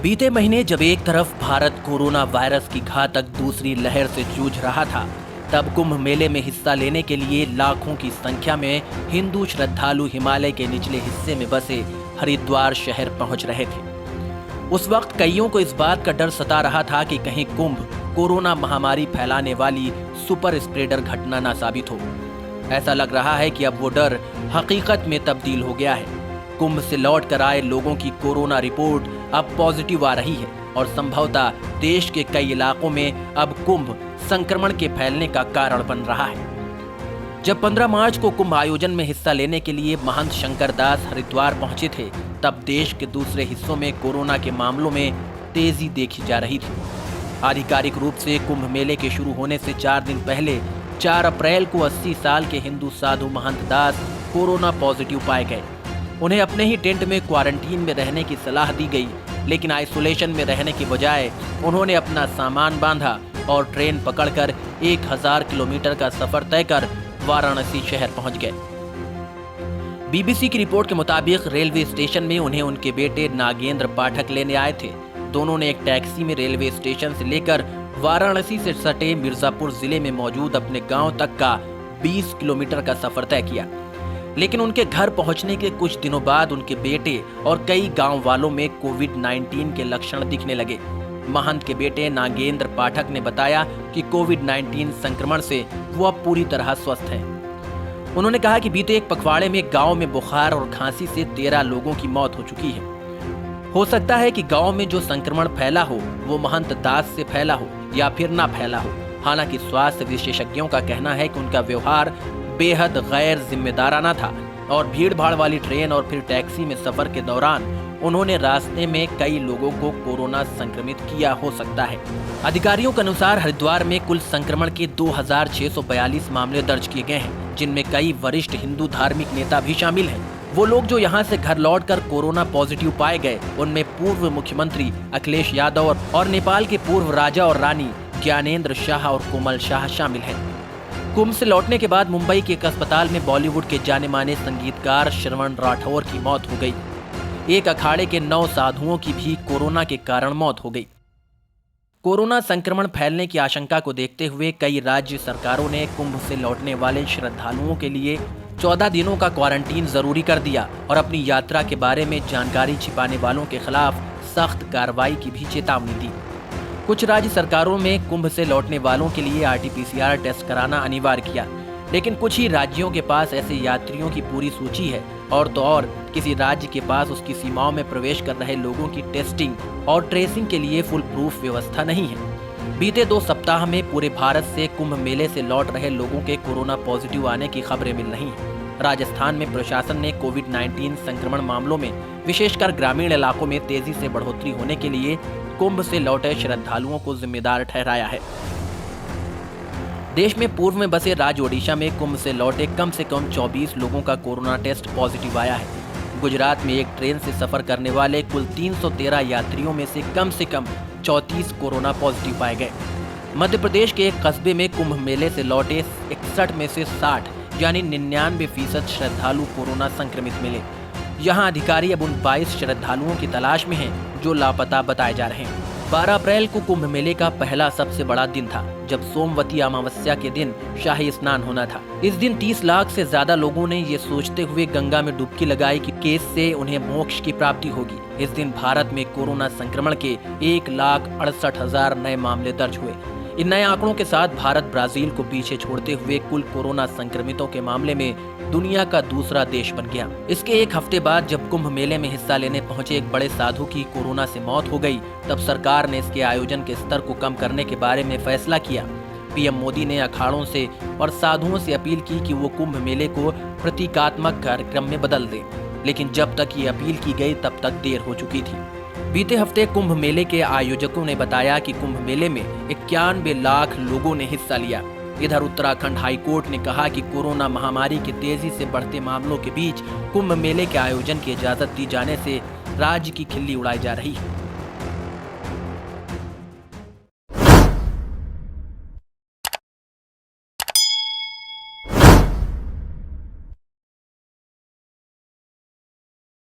बीते महीने जब एक तरफ भारत कोरोना वायरस की घातक दूसरी लहर से जूझ रहा था, तब कुंभ मेले में हिस्सा लेने के लिए लाखों की संख्या में हिंदू श्रद्धालु हिमालय के निचले हिस्से में बसे हरिद्वार शहर पहुंच रहे थे। उस वक्त कईयों को इस बात का डर सता रहा था कि कहीं कुंभ कोरोना महामारी फैलाने वाली सुपर स्प्रेडर घटना न साबित हो। ऐसा लग रहा है कि अब वो डर हकीकत में तब्दील हो गया है। कुंभ से लौट कर आए लोगों की कोरोना रिपोर्ट अब पॉजिटिव आ रही है और संभवतः देश के कई इलाकों में अब कुंभ संक्रमण के फैलने का कारण बन रहा है। जब 15 मार्च को कुंभ आयोजन में हिस्सा लेने के लिए महंत शंकर दास हरिद्वार पहुंचे थे, तब देश के दूसरे हिस्सों में कोरोना के मामलों में तेजी देखी जा रही थी। आधिकारिक रूप से कुंभ मेले के शुरू होने से 4 दिन पहले 4 अप्रैल को 80 साल के हिंदू साधु महंत दास कोरोना पॉजिटिव पाए गए। उन्हें अपने ही टेंट में क्वारंटीन में रहने की सलाह दी गई, लेकिन आइसोलेशन में रहने की बजाय उन्होंने अपना सामान बांधा और ट्रेन पकड़कर 1000 किलोमीटर का सफर तय कर वाराणसी शहर पहुंच गए। बीबीसी की रिपोर्ट के मुताबिक रेलवे स्टेशन में उन्हें उनके बेटे नागेंद्र पाठक लेने आए थे। दोनों ने एक टैक्सी में रेलवे स्टेशन से लेकर वाराणसी से सटे मिर्जापुर जिले में मौजूद अपने गांव तक का 20 किलोमीटर का सफर तय किया। लेकिन उनके घर पहुंचने के कुछ दिनों बाद उनके बेटे और कई गांव वालों में कोविड-19 के लक्षण दिखने लगे। महंत के बेटे नागेंद्र पाठक ने बताया कि कोविड-19 संक्रमण से वो अब पूरी तरह स्वस्थ हैं। उन्होंने कहा कि बीते एक पखवाड़े में गांव में बुखार और खांसी से 13 लोगों की मौत हो चुकी है। हो सकता है कि गांव में जो संक्रमण फैला हो वो महंत दास से फैला हो या फिर ना फैला हो। हालांकि स्वास्थ्य विशेषज्ञों का कहना है कि उनका व्यवहार बेहद गैर जिम्मेदाराना था और भीड़ भाड़ वाली ट्रेन और फिर टैक्सी में सफर के दौरान उन्होंने रास्ते में कई लोगों को कोरोना संक्रमित किया हो सकता है। अधिकारियों के अनुसार हरिद्वार में कुल संक्रमण के 2642 मामले दर्ज किए गए हैं, जिनमें कई वरिष्ठ हिंदू धार्मिक नेता भी शामिल हैं। वो लोग जो यहाँ से घर लौटकर कोरोना पॉजिटिव पाए गए, उनमें पूर्व मुख्यमंत्री अखिलेश यादव और नेपाल के पूर्व राजा और रानी ज्ञानेंद्र शाह और कोमल शाह शामिल हैं। कुंभ से लौटने के बाद मुंबई के एक अस्पताल में बॉलीवुड के जाने माने संगीतकार श्रवण राठौर की मौत हो गई। एक अखाड़े के 9 साधुओं की भी कोरोना के कारण मौत हो गई। कोरोना संक्रमण फैलने की आशंका को देखते हुए कई राज्य सरकारों ने कुंभ से लौटने वाले श्रद्धालुओं के लिए 14 दिनों का क्वारंटीन जरूरी कर दिया और अपनी यात्रा के बारे में जानकारी छिपाने वालों के खिलाफ सख्त कार्रवाई की भी चेतावनी दी। कुछ राज्य सरकारों में कुंभ से लौटने वालों के लिए RT-PCR टेस्ट कराना अनिवार्य किया, लेकिन कुछ ही राज्यों के पास ऐसे यात्रियों की पूरी सूची है और तो और किसी राज्य के पास उसकी सीमाओं में प्रवेश कर रहे लोगों की टेस्टिंग और ट्रेसिंग के लिए फुल प्रूफ व्यवस्था नहीं है। बीते 2 सप्ताह में पूरे भारत से कुंभ मेले से लौट रहे लोगों के कोरोना पॉजिटिव आने की खबरें मिल रही हैं। राजस्थान में प्रशासन ने कोविड-19 संक्रमण मामलों में विशेषकर ग्रामीण इलाकों में तेजी से बढ़ोतरी होने के लिए कुंभ से लौटे श्रद्धालुओं को जिम्मेदार ठहराया है। देश में पूर्व में बसे राज्य ओडिशा में कुंभ से लौटे कम से कम 24 लोगों का कोरोना टेस्ट पॉजिटिव आया है। गुजरात में एक ट्रेन से सफर करने वाले कुल 313 यात्रियों में से कम 34 कोरोना पॉजिटिव पाए गए। मध्य प्रदेश के एक कस्बे में कुंभ मेले से लौटे 61 में से 60 यानी 99% श्रद्धालु कोरोना संक्रमित मिले। यहाँ अधिकारी अब उन 22 श्रद्धालुओं की तलाश में हैं जो लापता बताए जा रहे हैं। 12 अप्रैल को कुंभ मेले का पहला सबसे बड़ा दिन था, जब सोमवती अमावस्या के दिन शाही स्नान होना था। इस दिन 30 लाख से ज्यादा लोगों ने ये सोचते हुए गंगा में डुबकी लगाई कि केस से उन्हें मोक्ष की प्राप्ति होगी। इस दिन भारत में कोरोना संक्रमण के 1,68,000 नए मामले दर्ज हुए। इन नए आंकड़ों के साथ भारत ब्राजील को पीछे छोड़ते हुए कुल कोरोना संक्रमितों के मामले में दुनिया का दूसरा देश बन गया। इसके एक हफ्ते बाद जब कुंभ मेले में हिस्सा लेने पहुंचे एक बड़े साधु की कोरोना से मौत हो गई, तब सरकार ने इसके आयोजन के स्तर को कम करने के बारे में फैसला किया। पीएम मोदी ने अखाड़ों से और साधुओं से अपील की कि वो कुंभ मेले को प्रतीकात्मक कार्यक्रम में बदल दें, लेकिन जब तक ये अपील की गई तब तक देर हो चुकी थी। बीते हफ्ते कुंभ मेले के आयोजकों ने बताया कि कुंभ मेले में 91 लाख लोगों ने हिस्सा लिया। इधर उत्तराखंड हाईकोर्ट ने कहा कि कोरोना महामारी के तेजी से बढ़ते मामलों के बीच कुंभ मेले के आयोजन की इजाजत दी जाने से राज्य की खिल्ली उड़ाई जा रही है।